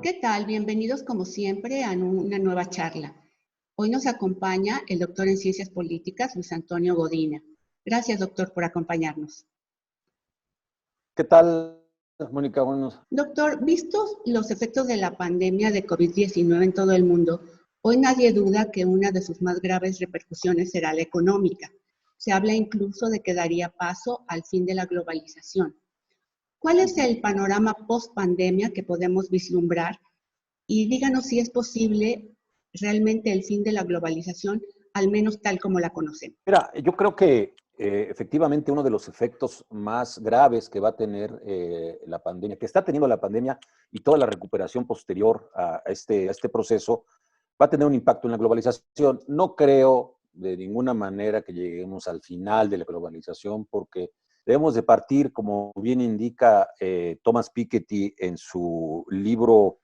¿Qué tal? Bienvenidos como siempre a una nueva charla. Hoy nos acompaña el doctor en Ciencias Políticas, Luis Antonio Godina. Gracias, doctor, por acompañarnos. ¿Qué tal, Mónica? Buenos. Doctor, vistos los efectos de la pandemia de COVID-19 en todo el mundo, hoy nadie duda que una de sus más graves repercusiones será la económica. Se habla incluso de que daría paso al fin de la globalización. ¿Cuál es el panorama post-pandemia que podemos vislumbrar? Y díganos si es posible realmente el fin de la globalización, al menos tal como la conocemos. Mira, yo creo que efectivamente uno de los efectos más graves que va a tener la pandemia, que está teniendo la pandemia y toda la recuperación posterior a este proceso, va a tener un impacto en la globalización. No creo de ninguna manera que lleguemos al final de la globalización, porque debemos de partir, como bien indica Thomas Piketty en su libro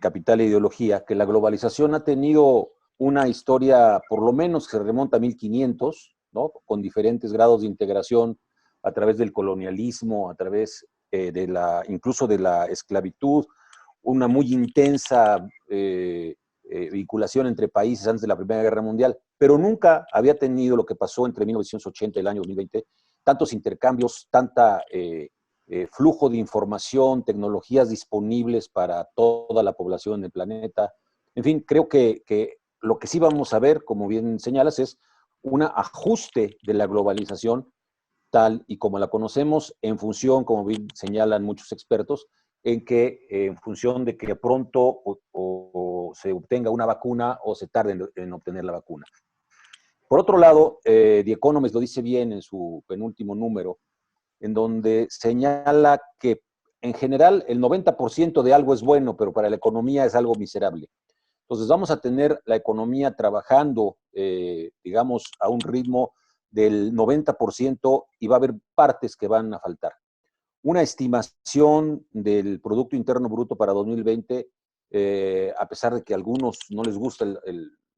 Capital e Ideología, que la globalización ha tenido una historia, por lo menos que se remonta a 1500, ¿no? Con diferentes grados de integración a través del colonialismo, a través incluso de la esclavitud, una muy intensa vinculación entre países antes de la Primera Guerra Mundial, pero nunca había tenido lo que pasó entre 1980 y el año 2020, tantos intercambios, tanta flujo de información, tecnologías disponibles para toda la población del planeta. En fin, creo que lo que sí vamos a ver, como bien señalas, es un ajuste de la globalización tal y como la conocemos, en función, como bien señalan muchos expertos, en función de que pronto o se obtenga una vacuna o se tarde en obtener la vacuna. Por otro lado, The Economist lo dice bien en su penúltimo número, en donde señala que en general el 90% de algo es bueno, pero para la economía es algo miserable. Entonces vamos a tener la economía trabajando, digamos, a un ritmo del 90% y va a haber partes que van a faltar. Una estimación del Producto Interno Bruto para 2020, a pesar de que a algunos no les gusta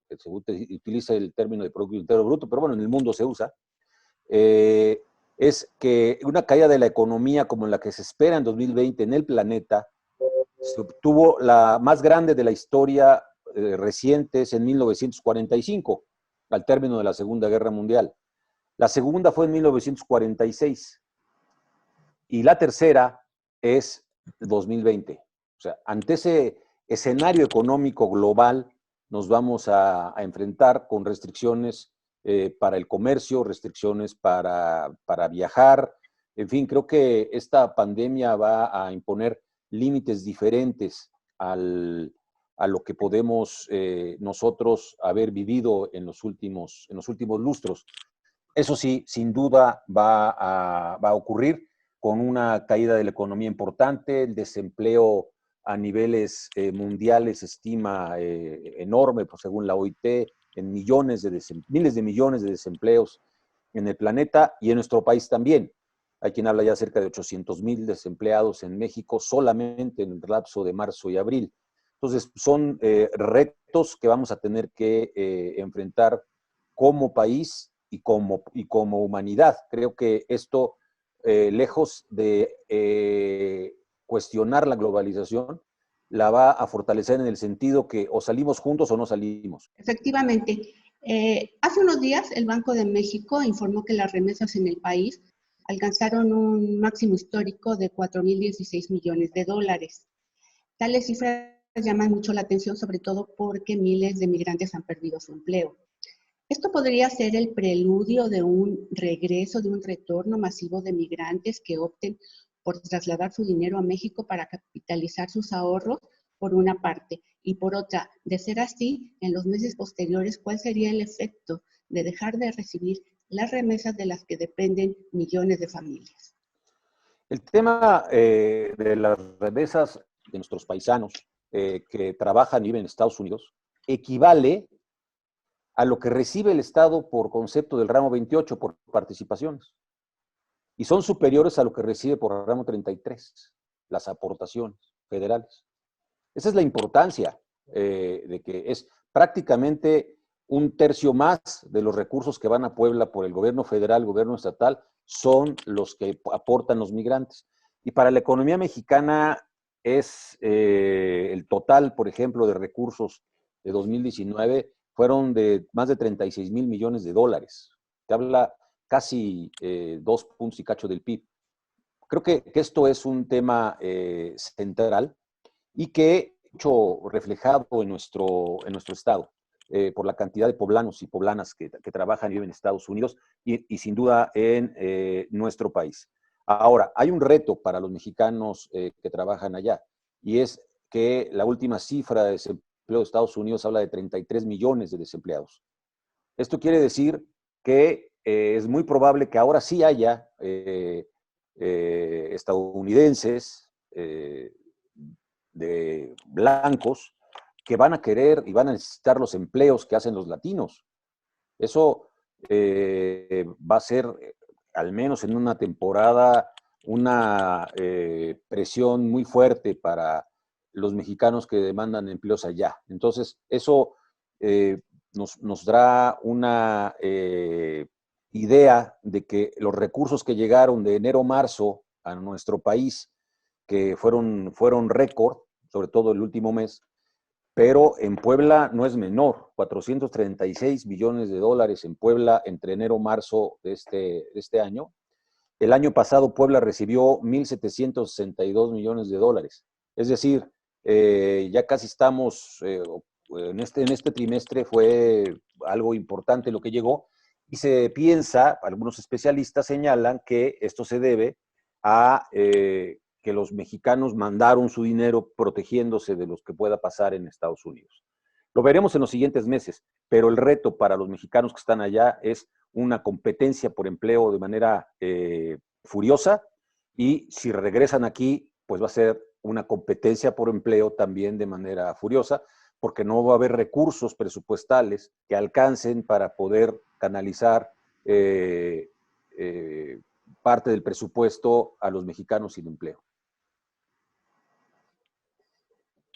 que se utilice el término de Producto Interno Bruto, pero bueno, en el mundo se usa, es que una caída de la economía como la que se espera en 2020 en el planeta se obtuvo la más grande de la historia reciente en 1945, al término de la Segunda Guerra Mundial. La segunda fue en 1946 y la tercera es 2020. O sea, ante ese escenario económico global nos vamos a enfrentar con restricciones para el comercio, restricciones para viajar. En fin, creo que esta pandemia va a imponer límites diferentes a lo que podemos nosotros haber vivido en los últimos lustros. Eso sí, sin duda va a ocurrir con una caída de la economía importante, el desempleo a niveles mundiales se estima enorme, pues, según la OIT, en miles de millones de desempleos en el planeta y en nuestro país también. Hay quien habla ya cerca de 800,000 desempleados en México solamente en el lapso de marzo y abril. Entonces, son retos que vamos a tener que enfrentar como país y como humanidad. Creo que esto, lejos de cuestionar la globalización, la va a fortalecer en el sentido que o salimos juntos o no salimos. Efectivamente. Hace unos días el Banco de México informó que las remesas en el país alcanzaron un máximo histórico de 4.016 millones de dólares. Tales cifras llaman mucho la atención, sobre todo porque miles de migrantes han perdido su empleo. Esto podría ser el preludio de un regreso, de un retorno masivo de migrantes que opten por trasladar su dinero a México para capitalizar sus ahorros, por una parte, y por otra, de ser así, en los meses posteriores, ¿cuál sería el efecto de dejar de recibir las remesas de las que dependen millones de familias? El tema de las remesas de nuestros paisanos que trabajan y viven en Estados Unidos equivale a lo que recibe el Estado por concepto del ramo 28 por participaciones. Y son superiores a lo que recibe por ramo 33, las aportaciones federales. Esa es la importancia de que es prácticamente un tercio más de los recursos que van a Puebla por el gobierno federal, el gobierno estatal, son los que aportan los migrantes. Y para la economía mexicana es el total, por ejemplo, de recursos de 2019 fueron de más de 36 mil millones de dólares. Te habla casi 2 puntos y cacho del PIB. Creo que esto es un tema central y que hecho reflejado en nuestro estado, por la cantidad de poblanos y poblanas que trabajan y viven en Estados Unidos y sin duda en nuestro país. Ahora, hay un reto para los mexicanos que trabajan allá y es que la última cifra de desempleo de Estados Unidos habla de 33 millones de desempleados. Esto quiere decir que es muy probable que ahora sí haya estadounidenses de blancos que van a querer y van a necesitar los empleos que hacen los latinos. Eso va a ser, al menos en una temporada, una presión muy fuerte para los mexicanos que demandan empleos allá. Entonces, eso nos da una idea de que los recursos que llegaron de enero a marzo a nuestro país, que fueron récord, sobre todo el último mes, pero en Puebla no es menor, 436 millones de dólares en Puebla entre enero y marzo de este año. El año pasado Puebla recibió 1.762 millones de dólares. Es decir, ya casi estamos, en este trimestre fue algo importante lo que llegó y se piensa, algunos especialistas señalan que esto se debe a que los mexicanos mandaron su dinero protegiéndose de los que pueda pasar en Estados Unidos. Lo veremos en los siguientes meses, pero el reto para los mexicanos que están allá es una competencia por empleo de manera furiosa y si regresan aquí, pues va a ser una competencia por empleo también de manera furiosa, porque no va a haber recursos presupuestales que alcancen para poder canalizar parte del presupuesto a los mexicanos sin empleo.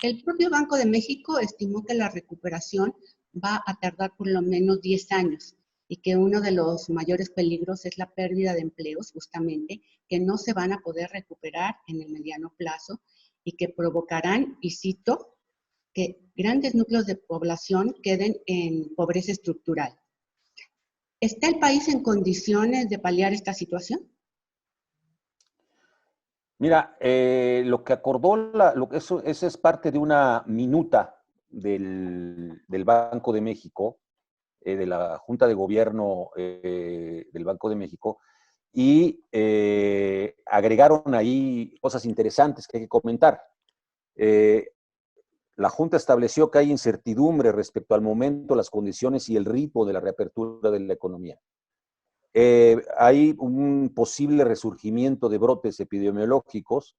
El propio Banco de México estimó que la recuperación va a tardar por lo menos 10 años y que uno de los mayores peligros es la pérdida de empleos, justamente, que no se van a poder recuperar en el mediano plazo y que provocarán, y cito, que grandes núcleos de población queden en pobreza estructural. ¿Está el país en condiciones de paliar esta situación? Mira, lo que acordó, eso es parte de una minuta del Banco de México, de la Junta de Gobierno del Banco de México, y agregaron ahí cosas interesantes que hay que comentar. La Junta estableció que hay incertidumbre respecto al momento, las condiciones y el ritmo de la reapertura de la economía. Hay un posible resurgimiento de brotes epidemiológicos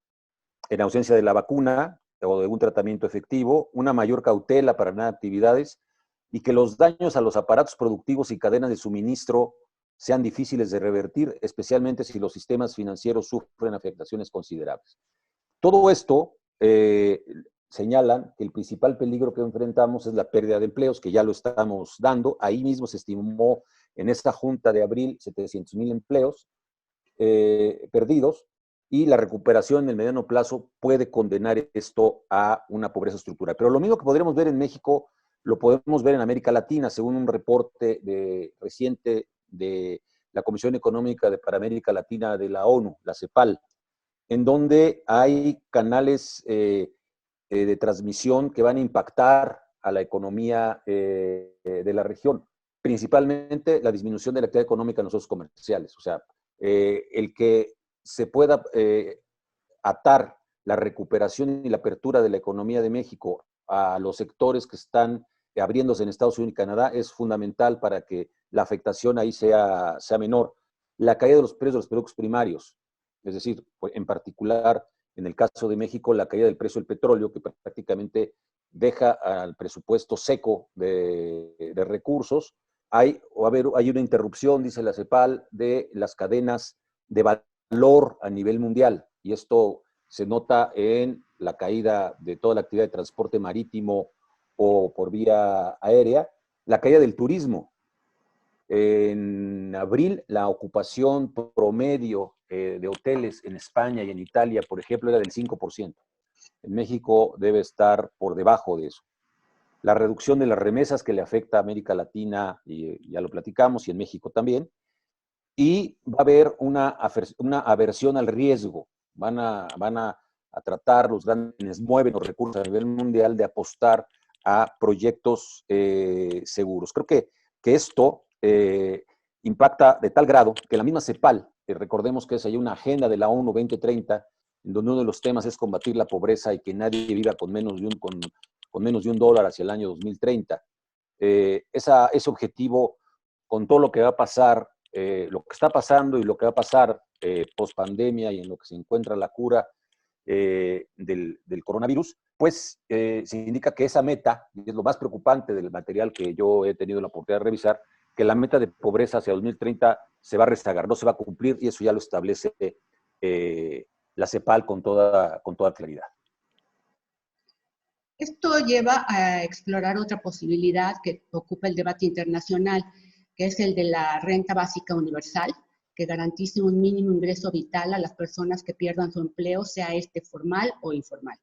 en ausencia de la vacuna o de un tratamiento efectivo, una mayor cautela para nada actividades y que los daños a los aparatos productivos y cadenas de suministro sean difíciles de revertir, especialmente si los sistemas financieros sufren afectaciones considerables. Todo esto señalan que el principal peligro que enfrentamos es la pérdida de empleos, que ya lo estamos dando. Ahí mismo se estimó en esta junta de abril 700,000 empleos perdidos y la recuperación en el mediano plazo puede condenar esto a una pobreza estructural. Pero lo mismo que podríamos ver en México, lo podemos ver en América Latina, según un reporte reciente de la Comisión Económica para América Latina de la ONU, la CEPAL, en donde hay canales de transmisión que van a impactar a la economía de la región, principalmente la disminución de la actividad económica en los socios comerciales. O sea, el que se pueda atar la recuperación y la apertura de la economía de México a los sectores que están abriéndose en Estados Unidos y Canadá es fundamental para que la afectación ahí sea menor. La caída de los precios de los productos primarios, es decir, en particular en el caso de México, la caída del precio del petróleo, que prácticamente deja al presupuesto seco de recursos. Hay una interrupción, dice la CEPAL, de las cadenas de valor a nivel mundial. Y esto se nota en la caída de toda la actividad de transporte marítimo o por vía aérea, la caída del turismo. En abril, la ocupación promedio de hoteles en España y en Italia, por ejemplo, era del 5%. En México debe estar por debajo de eso. La reducción de las remesas que le afecta a América Latina, y ya lo platicamos, y en México también, y va a haber una aversión al riesgo. Van a tratar, los grandes quienes mueven los recursos a nivel mundial, de apostar a proyectos seguros. Creo que esto impacta de tal grado que la misma CEPAL, recordemos que es ahí una agenda de la ONU 2030, en donde uno de los temas es combatir la pobreza y que nadie viva con menos de $1 hacia el año 2030. Ese objetivo, con todo lo que va a pasar, lo que está pasando y lo que va a pasar post pandemia y en lo que se encuentra la cura del coronavirus, pues se indica que esa meta, y es lo más preocupante del material que yo he tenido la oportunidad de revisar, que la meta de pobreza hacia 2030 se va a rezagar, no se va a cumplir, y eso ya lo establece la CEPAL con toda claridad. Esto lleva a explorar otra posibilidad que ocupa el debate internacional, que es el de la renta básica universal, que garantice un mínimo ingreso vital a las personas que pierdan su empleo, sea este formal o informal.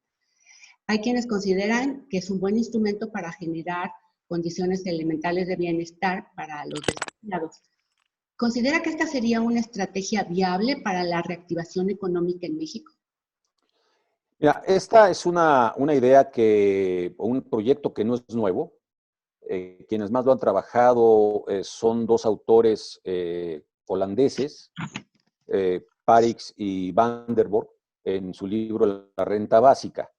Hay quienes consideran que es un buen instrumento para generar condiciones elementales de bienestar para los desempleados. ¿Considera que esta sería una estrategia viable para la reactivación económica en México? Mira, esta es una idea un proyecto que no es nuevo. Quienes más lo han trabajado son dos autores holandeses, Parix y Van der Borg, en su libro La Renta Básica.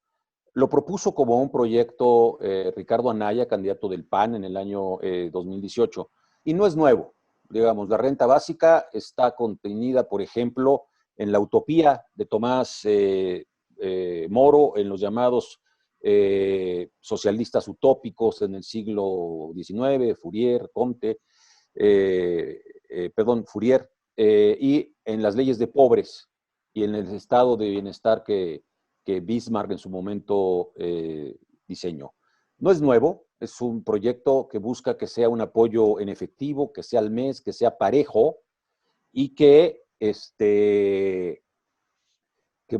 Lo propuso como un proyecto Ricardo Anaya, candidato del PAN en el año 2018, y no es nuevo. Digamos, la renta básica está contenida, por ejemplo, en la utopía de Tomás Moro, en los llamados socialistas utópicos en el siglo XIX, Fourier, Comte, Fourier, y en las leyes de pobres y en el estado de bienestar que Bismarck en su momento diseñó. No es nuevo, es un proyecto que busca que sea un apoyo en efectivo, que sea al mes, que sea parejo y que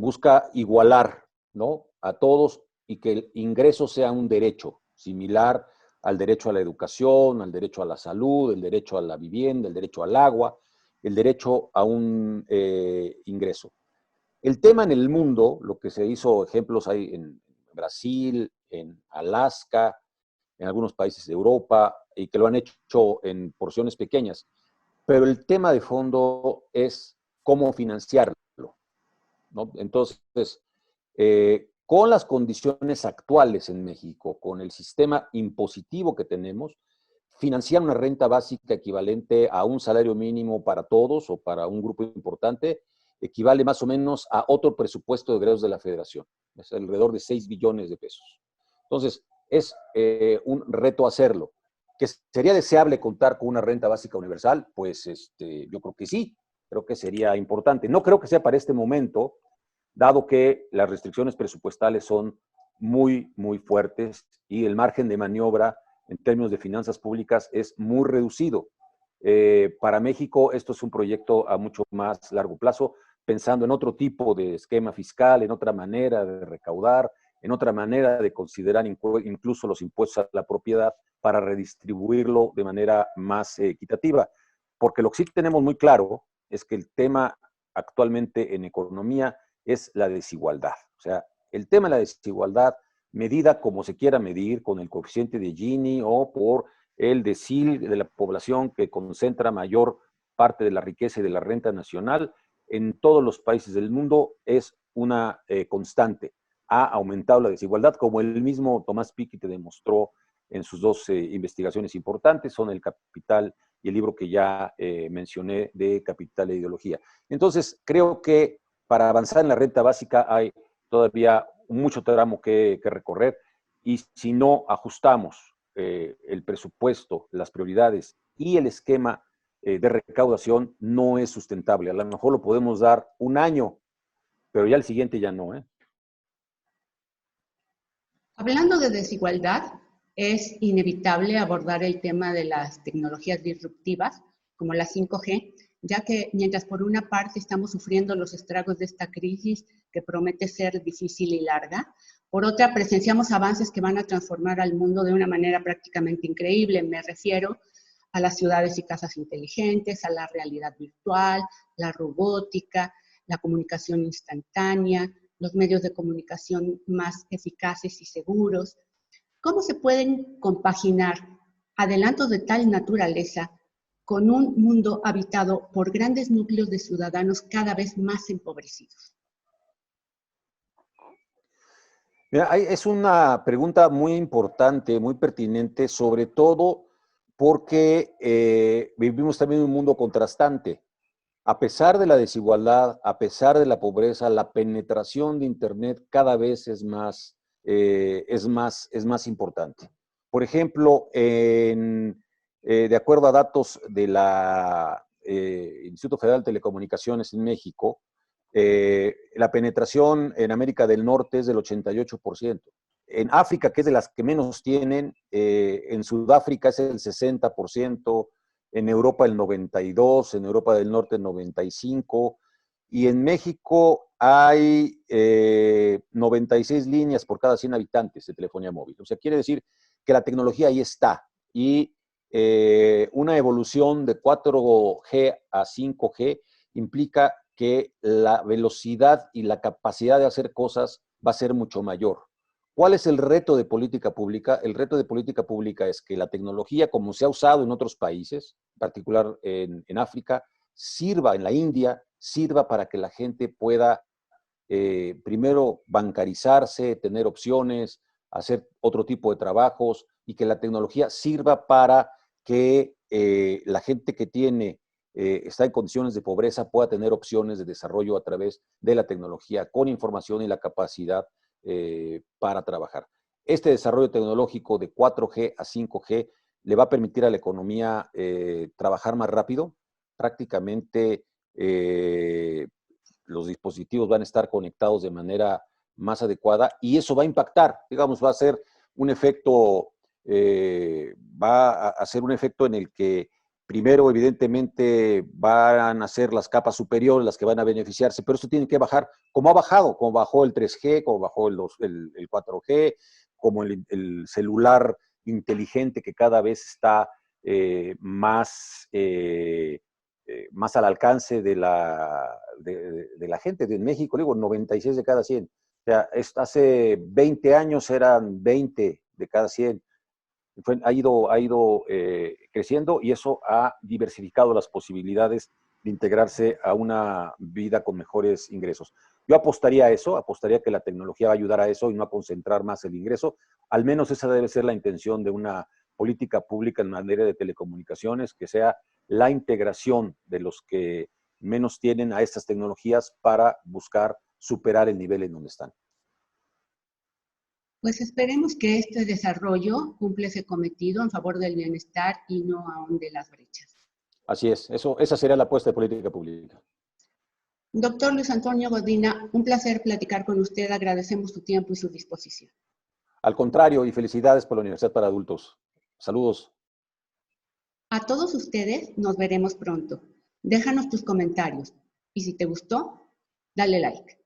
busca igualar, ¿no?, a todos, y que el ingreso sea un derecho similar al derecho a la educación, al derecho a la salud, el derecho a la vivienda, el derecho al agua, el derecho a un ingreso. El tema en el mundo, lo que se hizo, ejemplos hay en Brasil, en Alaska, en algunos países de Europa, y que lo han hecho en porciones pequeñas, pero el tema de fondo es cómo financiarlo, ¿no? Entonces, con las condiciones actuales en México, con el sistema impositivo que tenemos, financiar una renta básica equivalente a un salario mínimo para todos o para un grupo importante equivale más o menos a otro presupuesto de egresos de la Federación, es alrededor de 6 billones de pesos. Entonces, es un reto hacerlo. ¿Que sería deseable contar con una renta básica universal? Pues yo creo que sí, creo que sería importante. No creo que sea para este momento, dado que las restricciones presupuestales son muy, muy fuertes y el margen de maniobra en términos de finanzas públicas es muy reducido. Para México esto es un proyecto a mucho más largo plazo, pensando en otro tipo de esquema fiscal, en otra manera de recaudar, en otra manera de considerar incluso los impuestos a la propiedad para redistribuirlo de manera más equitativa. Porque lo que sí tenemos muy claro es que el tema actualmente en economía es la desigualdad. O sea, el tema de la desigualdad, medida como se quiera medir, con el coeficiente de Gini o por el decil de la población que concentra mayor parte de la riqueza y de la renta nacional, en todos los países del mundo es una constante. Ha aumentado la desigualdad, como el mismo Tomás Piketty demostró en sus dos investigaciones importantes, son El Capital y el libro que ya mencioné de Capital e Ideología. Entonces, creo que para avanzar en la renta básica hay todavía mucho tramo que recorrer, y si no ajustamos el presupuesto, las prioridades y el esquema de recaudación, no es sustentable. A lo mejor lo podemos dar un año, pero ya el siguiente ya no, ¿eh? Hablando de desigualdad, es inevitable abordar el tema de las tecnologías disruptivas, como la 5G, ya que mientras por una parte estamos sufriendo los estragos de esta crisis que promete ser difícil y larga, por otra presenciamos avances que van a transformar al mundo de una manera prácticamente increíble. Me refiero a las ciudades y casas inteligentes, a la realidad virtual, la robótica, la comunicación instantánea, los medios de comunicación más eficaces y seguros. ¿Cómo se pueden compaginar adelantos de tal naturaleza con un mundo habitado por grandes núcleos de ciudadanos cada vez más empobrecidos? Mira, es una pregunta muy importante, muy pertinente, sobre todo porque vivimos también en un mundo contrastante. A pesar de la desigualdad, a pesar de la pobreza, la penetración de Internet cada vez es más importante. Por ejemplo, de acuerdo a datos de la Instituto Federal de Telecomunicaciones en México, la penetración en América del Norte es del 88%. En África, que es de las que menos tienen, en Sudáfrica es el 60%, en Europa el 92%, en Europa del Norte el 95%, y en México hay 96 líneas por cada 100 habitantes de telefonía móvil. O sea, quiere decir que la tecnología ahí está, y una evolución de 4G a 5G implica que la velocidad y la capacidad de hacer cosas va a ser mucho mayor. ¿Cuál es el reto de política pública? El reto de política pública es que la tecnología, como se ha usado en otros países, en particular en África, sirva en la India, sirva para que la gente pueda primero bancarizarse, tener opciones, hacer otro tipo de trabajos, y que la tecnología sirva para que la gente que está en condiciones de pobreza pueda tener opciones de desarrollo a través de la tecnología, con información y la capacidad para trabajar. Este desarrollo tecnológico de 4G a 5G le va a permitir a la economía trabajar más rápido. Prácticamente los dispositivos van a estar conectados de manera más adecuada, y eso va a impactar, digamos, va a ser un efecto, va a ser un efecto en el que primero, evidentemente, van a ser las capas superiores las que van a beneficiarse, pero esto tiene que bajar, como ha bajado, como bajó el 3G, como bajó el 4G, como el celular inteligente que cada vez está más al alcance de la gente. En México, digo, 96 de cada 100. O sea, hace 20 años eran 20 de cada 100. Ha ido creciendo, y eso ha diversificado las posibilidades de integrarse a una vida con mejores ingresos. Yo apostaría a eso, apostaría que la tecnología va a ayudar a eso y no a concentrar más el ingreso. Al menos esa debe ser la intención de una política pública en materia de telecomunicaciones, que sea la integración de los que menos tienen a estas tecnologías para buscar superar el nivel en donde están. Pues esperemos que este desarrollo cumpla ese cometido en favor del bienestar y no aún de las brechas. Así es, esa sería la apuesta de política pública. Doctor Luis Antonio Godina, un placer platicar con usted. Agradecemos su tiempo y su disposición. Al contrario, y felicidades por la Universidad para Adultos. Saludos. A todos ustedes nos veremos pronto. Déjanos tus comentarios y si te gustó, dale like.